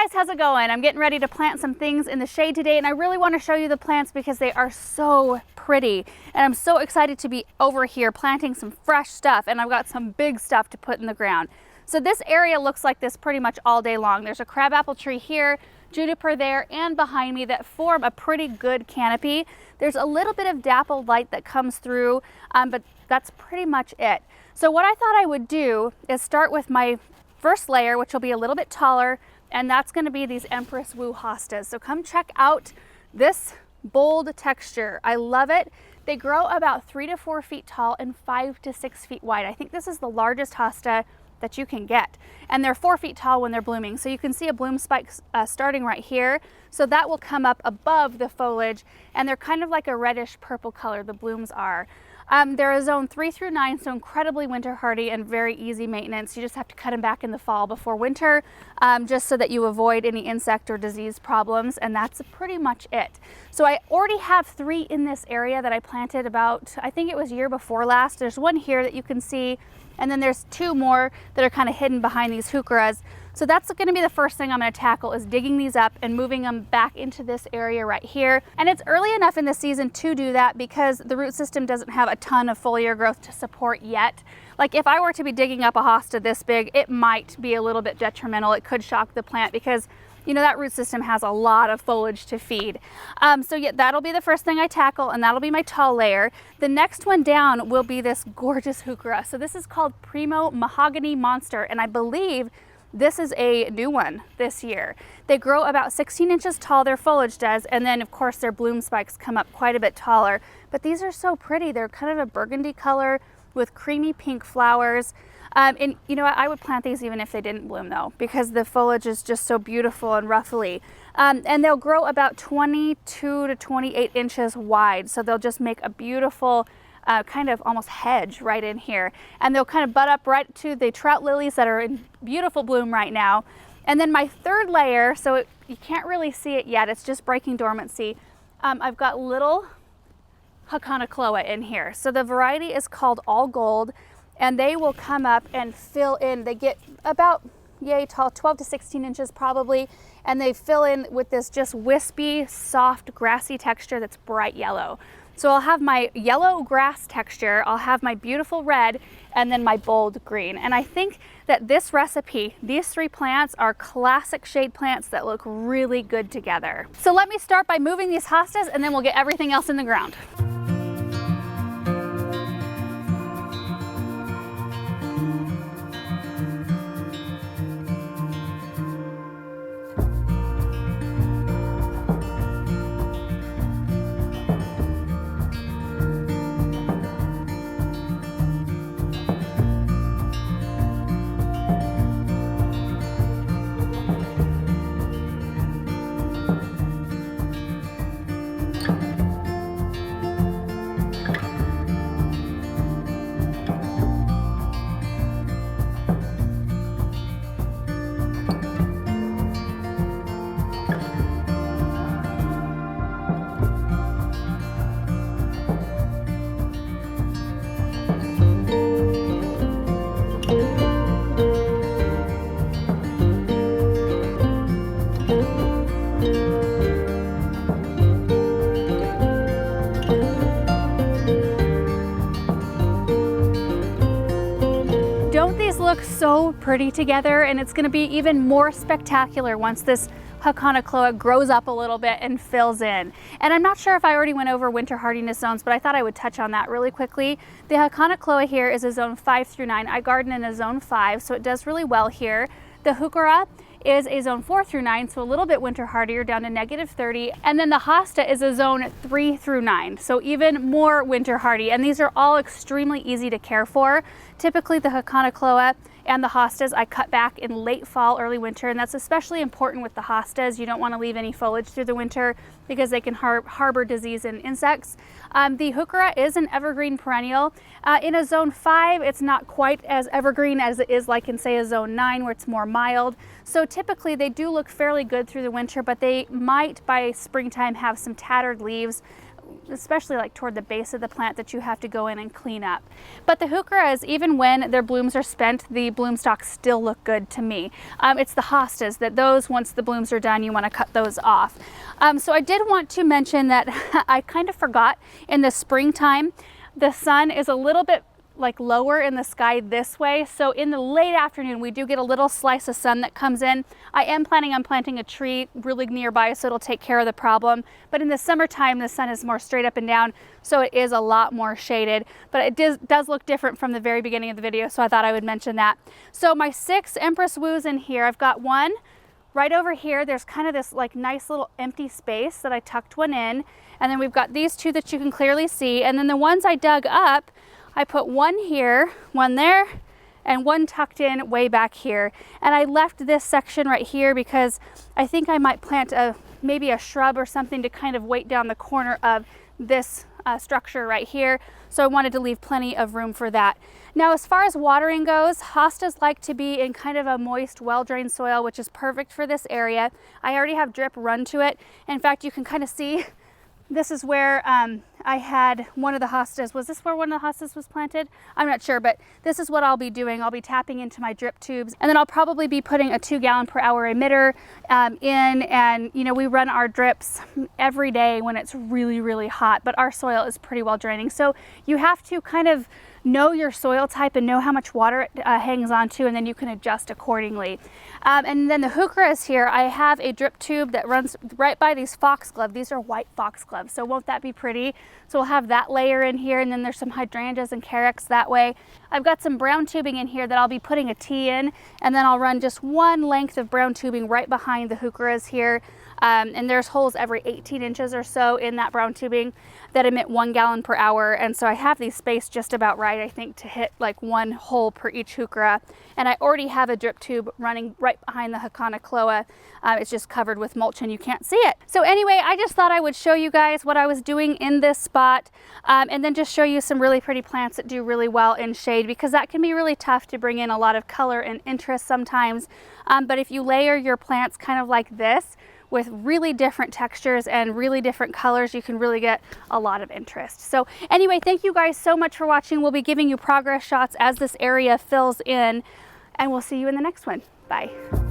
guys, how's it going? I'm getting ready to plant some things in the shade today, and I really want to show you the plants because they are so pretty. And I'm so excited to be over here planting some fresh stuff, and I've got some big stuff to put in the ground. So this area looks like this pretty much all day long. There's a crabapple tree here, juniper there, and behind me that form a pretty good canopy. There's a little bit of dappled light that comes through, but that's pretty much it. So what I thought I would do is start with my first layer, which will be a little bit taller, and that's going to be these Empress Wu hostas. So come check out this bold texture. I love it. They grow about 3 to 4 feet tall and 5 to 6 feet wide. I think this is the largest hosta that you can get, and they're 4 feet tall when they're blooming. So you can see a bloom spike starting right here, so that will come up above the foliage, and they're kind of like a reddish purple color, the blooms are. They're a zone 3 through 9, so incredibly winter hardy and very easy maintenance. You just have to cut them back in the fall before winter, just so that you avoid any insect or disease problems, and that's pretty much it. So I already have 3 in this area that I planted about, I think it was year before last. There's one here that you can see, and then there's 2 more that are kind of hidden behind these heucheras. So that's going to be the first thing I'm going to tackle, is digging these up and moving them back into this area right here. And it's early enough in the season to do that because the root system doesn't have a ton of foliar growth to support yet. Like if I were to be digging up a hosta this big, it might be a little bit detrimental. It could shock the plant because, you know, that root system has a lot of foliage to feed. So yeah, that'll be the first thing I tackle, and that'll be my tall layer. The next one down will be this gorgeous heuchera. So this is called Primo Mahogany Monster, and I believe this is a new one this year. They grow about 16 inches tall, their foliage does, and then of course their bloom spikes come up quite a bit taller. But these are so pretty. They're kind of a burgundy color with creamy pink flowers. And you know what, I would plant these even if they didn't bloom though, because the foliage is just so beautiful and ruffly. And they'll grow about 22 to 28 inches wide. So they'll just make a beautiful kind of almost hedge right in here. And they'll kind of butt up right to the trout lilies that are in beautiful bloom right now. And then my third layer, so you can't really see it yet, it's just breaking dormancy. I've got little Haconocloa in here. So the variety is called All Gold, and they will come up and fill in. They get about yay tall, 12 to 16 inches probably, and they fill in with this just wispy, soft, grassy texture that's bright yellow. So I'll have my yellow grass texture, I'll have my beautiful red, and then my bold green. And I think that this recipe, these 3 plants are classic shade plants that look really good together. So let me start by moving these hostas, and then we'll get everything else in the ground. Don't these look so pretty together? And it's going to be even more spectacular once this Haconocloa grows up a little bit and fills in. And I'm not sure if I already went over winter hardiness zones, but I thought I would touch on that really quickly. The Haconocloa here is a zone 5 through 9. I garden in a zone 5, so it does really well here. The heuchera is a zone 4 through 9, so a little bit winter hardier, down to -30. And then the hosta is a zone 3 through 9, so even more winter hardy. And these are all extremely easy to care for. Typically the Haconocloa and the hostas I cut back in late fall, early winter, and that's especially important with the hostas. You don't want to leave any foliage through the winter because they can harbor disease and insects. The heuchera is an evergreen perennial. In a zone 5, it's not quite as evergreen as it is like in say a zone 9 where it's more mild. So typically they do look fairly good through the winter, but they might by springtime have some tattered leaves especially like toward the base of the plant, that you have to go in and clean up. But the heucheras, even when their blooms are spent, the bloom stalks still look good to me. It's the hostas that those, once the blooms are done, you want to cut those off. So I did want to mention that I kind of forgot, in the springtime, the sun is a little bit like lower in the sky this way, so in the late afternoon we do get a little slice of sun that comes in. I am planning on planting a tree really nearby, so it'll take care of the problem, but in the summertime the sun is more straight up and down, so it is a lot more shaded, but it does look different from the very beginning of the video, so I thought I would mention that. So my 6 Empress Wus in here, I've got one right over here. There's kind of this like nice little empty space that I tucked one in, and then we've got these 2 that you can clearly see, and then the ones I dug up, I put one here, one there, and one tucked in way back here. And I left this section right here because I think I might plant maybe a shrub or something to kind of weight down the corner of this structure right here. So I wanted to leave plenty of room for that. Now, as far as watering goes, hostas like to be in kind of a moist, well-drained soil, which is perfect for this area. I already have drip run to it. In fact, you can kind of see this is where I had one of the hostas. Was this where one of the hostas was planted? I'm not sure, but this is what I'll be doing. I'll be tapping into my drip tubes, and then I'll probably be putting a 2-gallon-per-hour emitter in, and you know, we run our drips every day when it's really, really hot, but our soil is pretty well draining. So you have to kind of know your soil type and know how much water it hangs on to, and then you can adjust accordingly. And then the heucheras here, I have a drip tube that runs right by these foxglove. These are white foxgloves, so won't that be pretty? So we'll have that layer in here, and then there's some hydrangeas and carex that way. I've got some brown tubing in here that I'll be putting a T in, and then I'll run just one length of brown tubing right behind the heucheras here. And there's holes every 18 inches or so in that brown tubing that emit 1 gallon per hour. And so I have these spaced just about right, I think, to hit like 1 hole per each heuchera. And I already have a drip tube running right behind the Hakana cloa. It's just covered with mulch and you can't see it. So anyway, I just thought I would show you guys what I was doing in this spot, and then just show you some really pretty plants that do really well in shade, because that can be really tough to bring in a lot of color and interest sometimes. But if you layer your plants kind of like this, with really different textures and really different colors, you can really get a lot of interest. So anyway, thank you guys so much for watching. We'll be giving you progress shots as this area fills in, and we'll see you in the next one. Bye.